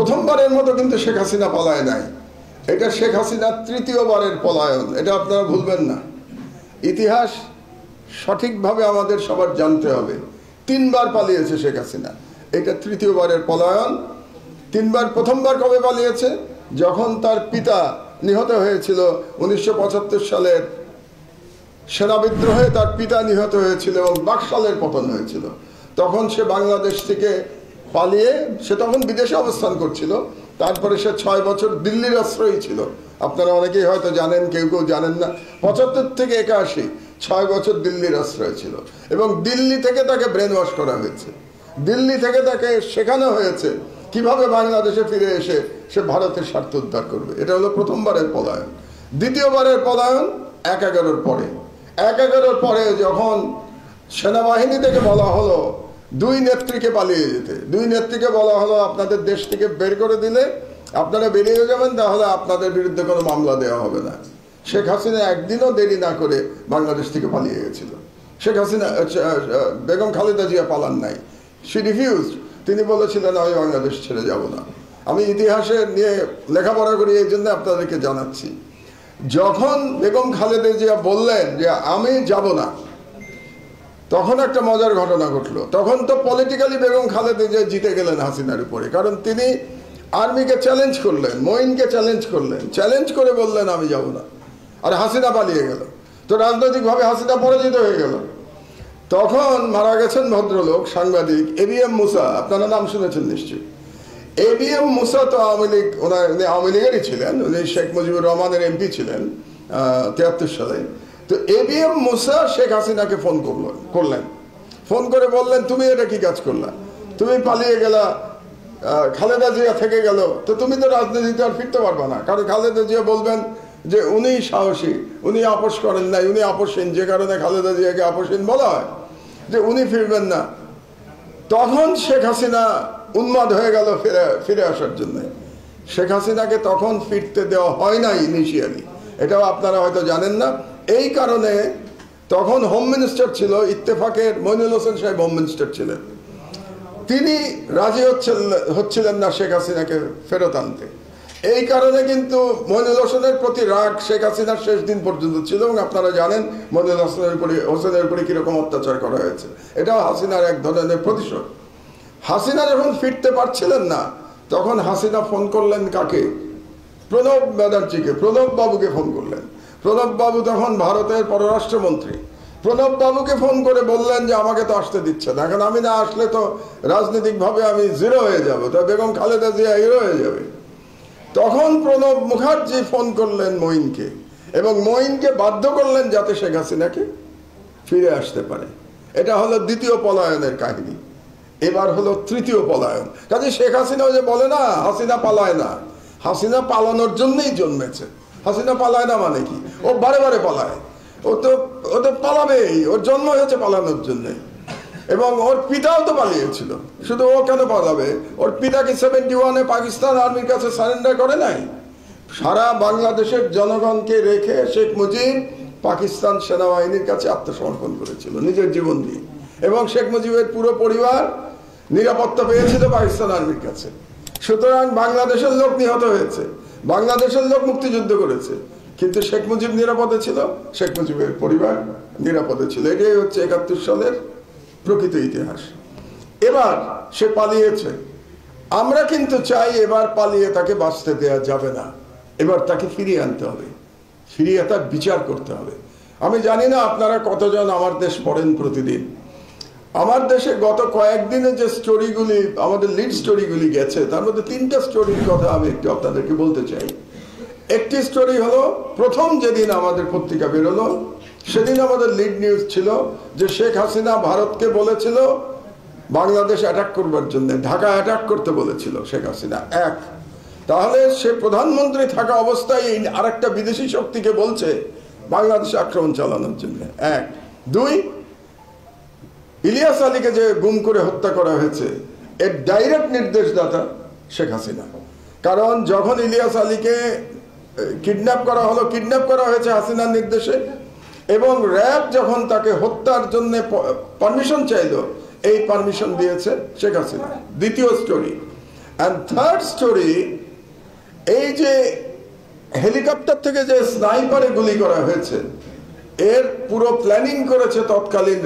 প্রথমবারের মতো কিন্তু শেখ হাসিনা পলায় নাই, এটা শেখ হাসিনার তৃতীয়বারের পলায়ন, এটা আপনারা ভুলবেন না। ইতিহাস সঠিকভাবে আমাদের সবার জানতে হবে। 3 বার পালিয়েছে শেখ হাসিনা, এটা তৃতীয়বারের পলায়ন। 3 বার, প্রথমবার কবে পালিয়েছে? যখন তার পিতা নিহত হয়েছিল 1975 সালের সেনা বিদ্রোহে, তার পিতা নিহত হয়েছিল এবং বাকশালের পতন হয়েছিল। তখন সে বাংলাদেশ থেকে পালিয়ে, সে তখন বিদেশে অবস্থান করছিল, তারপরে সে 6 বছর দিল্লির আশ্রয়ী ছিল। আপনারা অনেকেই হয়তো জানেন, কেউ কেউ জানেন না। 75 থেকে 81 6 বছর দিল্লির আশ্রয় ছিল এবং দিল্লি থেকে তাকে ব্রেন ওয়াশ করা হয়েছে। দিল্লি থেকে তাকে শেখানো হয়েছে কিভাবে বাংলাদেশে ফিরে এসে সে ভারতের স্বার্থ উদ্ধার করবে। এটা হলো প্রথমবারের পলায়ন। দ্বিতীয়বারের পলায়ন 1/11-র পরে। 1/11-র পরে যখন সেনাবাহিনী থেকে বলা হলো 2 নেত্রীকে পালিয়ে যেতে, 2 নেত্রীকে বলা হলো আপনাদের দেশ থেকে বের করে দিলে আপনারা বেরিয়ে যাবেন, তাহলে আপনাদের বিরুদ্ধে কোনো মামলা দেওয়া হবে না। শেখ হাসিনা একদিনও দেরি না করে বাংলাদেশ থেকে পালিয়ে গেছিল। শেখ হাসিনা, বেগম খালেদা জিয়া পালান নাই, শি রিফিউজড। তিনি বলেছিলেন আমি বাংলাদেশ ছেড়ে যাব না। আমি ইতিহাসে নিয়ে লেখাপড়া করি, এই জন্য আপনাদেরকে জানাচ্ছি। যখন বেগম খালেদা জিয়া বললেন যে আমি যাব না, তখন একটা মজার ঘটনা ঘটলো। তখন তো পলিটিক্যালি বেগম খালেদা জিয়া জিতে গেলেন হাসিনার উপরে, কারণ তিনি আর্মিকে চ্যালেঞ্জ করলেন, মঈনকে চ্যালেঞ্জ করলেন, চ্যালেঞ্জ করে বললেন আমি যাব না, আর হাসিনা পালিয়ে গেল। তো রাজনৈতিকভাবে হাসিনা পরাজিত হয়ে গেল। তখন মারা গেছেন ভদ্রলোক, সাংবাদিক ABM মুসা, আপনারা নাম শুনেছেন নিশ্চয়ই। ABM মুসা তো আওয়ামী লীগ, উনি আওয়ামী লীগেরই ছিলেন, উনি শেখ মুজিবুর রহমানের MP ছিলেন 73 সালে। তো ABM মুসা শেখ হাসিনাকে ফোন করলেন, ফোন করে বললেন তুমি এটা কি কাজ করলা, তুমি পালিয়ে গেলা, খালেদা জিয়া থেকে গেল, তো তুমি তো রাজনীতিতে আর ফিরতে পারবে না। কারণ খালেদা জিয়া বলবেন যে উনি সাহসী, উনি আপোষ করেন নাই, উনি আপোষহীন, যে কারণে খালেদা জিয়াকে আপোষহীন বলা হয়, যে উনি ফিরবেন না। তখন শেখ হাসিনা উন্মাদ হয়ে গেল ফিরে আসার জন্য। শেখ হাসিনাকে তখন ফিরতে দেওয়া হয় নাই ইনিশিয়ালি, এটাও আপনারা হয়তো জানেন না। এই কারণে তখন হোম মিনিস্টার ছিল ইত্তেফাকের মইনুল হোসেন সাহেব, হোম মিনিস্টার ছিলেন। তিনি রাজি হচ্ছিলেন না শেখ হাসিনাকে ফেরত আনতে। এই কারণে কিন্তু মইনুল হোসেনের প্রতি রাগ শেখ হাসিনার শেষ দিন পর্যন্ত ছিল, এবং আপনারা জানেন মইনুল হোসেনের উপরে কিরকম অত্যাচার করা হয়েছে। এটাও হাসিনার এক ধরনের প্রতিশোধ। হাসিনা যখন ফিরতে পারছিলেন না, তখন হাসিনা ফোন করলেন কাকে? প্রণব ব্যানার্জিকে, প্রণব বাবুকে ফোন করলেন। প্রণব বাবু তখন ভারতের পররাষ্ট্রমন্ত্রী। প্রণব বাবুকে ফোন করে বললেন যে আমাকে তো আসতে দিচ্ছে না, এখন আমি না আসলে তো রাজনৈতিকভাবে আমি জিরো হয়ে যাব, তো বেগম খালেদা জিয়া হিরো হয়ে যাবে। তখন প্রণব মুখার্জি ফোন করলেন মঈনকে, এবং মঈনকে বাধ্য করলেন যাতে শেখ হাসিনাকে ফিরে আসতে পারে। এটা হলো দ্বিতীয় পলায়নের কাহিনী। এবার হলো তৃতীয় পলায়ন। কাজে শেখ হাসিনা যে বলে না হাসিনা পালায় না, হাসিনা পালানোর জন্যই জন্মেছে। হাসিনা পালায় না মানে কি? ও বারে বারে পালায়, ও তো পালাবেই, ওর জন্ম হয়েছে পালানোর জন্যে। এবং ওর পিতাও তো পালিয়েছিল, শুধু ও কেন পালাবে? ওর পিতাকে 71-এ পাকিস্তান আর্মির কাছে সারেন্ডার করে নাই। সারা বাংলাদেশের জনগণকে রেখে শেখ মুজিব পাকিস্তান সেনাবাহিনীর কাছে আত্মসমর্পণ করেছিল নিজের জীবন দিয়ে, এবং শেখ মুজিবের পুরো পরিবার নিরাপত্তা পেয়েছিল পাকিস্তান আর্মির কাছে। সুতরাং বাংলাদেশের লোক নিহত হয়েছে, বাংলাদেশের লোক মুক্তিযুদ্ধ করেছে, কিন্তু শেখ মুজিব নিরাপদে ছিল, শেখ মুজিবের পরিবার নিরাপদে ছিল। এটাই হচ্ছে 71 সালের প্রকৃত ইতিহাস। এবার সে পালিয়েছে, আমরা কিন্তু চাই এবার পালিয়ে তাকে বাঁচতে দেওয়া যাবে না, এবার তাকে ফিরিয়ে আনতে হবে, ফিরিয়ে তার বিচার করতে হবে। আমি জানি না আপনারা কতজন আমার দেশ পড়েন প্রতিদিন। আমার দেশে গত কয়েকদিনে যে স্টোরিগুলি, আমাদের লিড স্টোরিগুলি গেছে, তার মধ্যে 3টা স্টোরির কথা আমি একটু আপনাদেরকে বলতে চাই। একটি স্টোরি হলো, প্রথম যেদিন আমাদের পত্রিকা বেরোলো সেদিন আমাদের লিড নিউজ ছিল যে শেখ হাসিনা ভারতকে বলেছিল বাংলাদেশ অ্যাটাক করবার জন্য, ঢাকা অ্যাটাক করতে বলেছিল শেখ হাসিনা। এক, তাহলে সে প্রধানমন্ত্রী থাকা অবস্থায় আরেকটা বিদেশি শক্তিকে বলছে বাংলাদেশে আক্রমণ চালানোর জন্য। এক। দুই, ইলিয়াস আলীকে যে গুম করে হত্যা করা হয়েছে এর ডাইরেক্ট নির্দেশদাতা শেখ হাসিনা। কারণ যখন ইলিয়াস আলীকে কিডন্যাপ করা হলো, কিডন্যাপ করা হয়েছে হাসিনার নির্দেশে, এবং র্যাব যখন তাকে হত্যার জন্য পারমিশন চাইল, এই পারমিশন দিয়েছে শেখ হাসিনা। দ্বিতীয় স্টোরি। অ্যান্ড থার্ড স্টোরি, এই যে হেলিকপ্টার থেকে যে স্নাইপারে গুলি করা হয়েছে, এর পুরো প্ল্যানিং করেছে তৎকালীন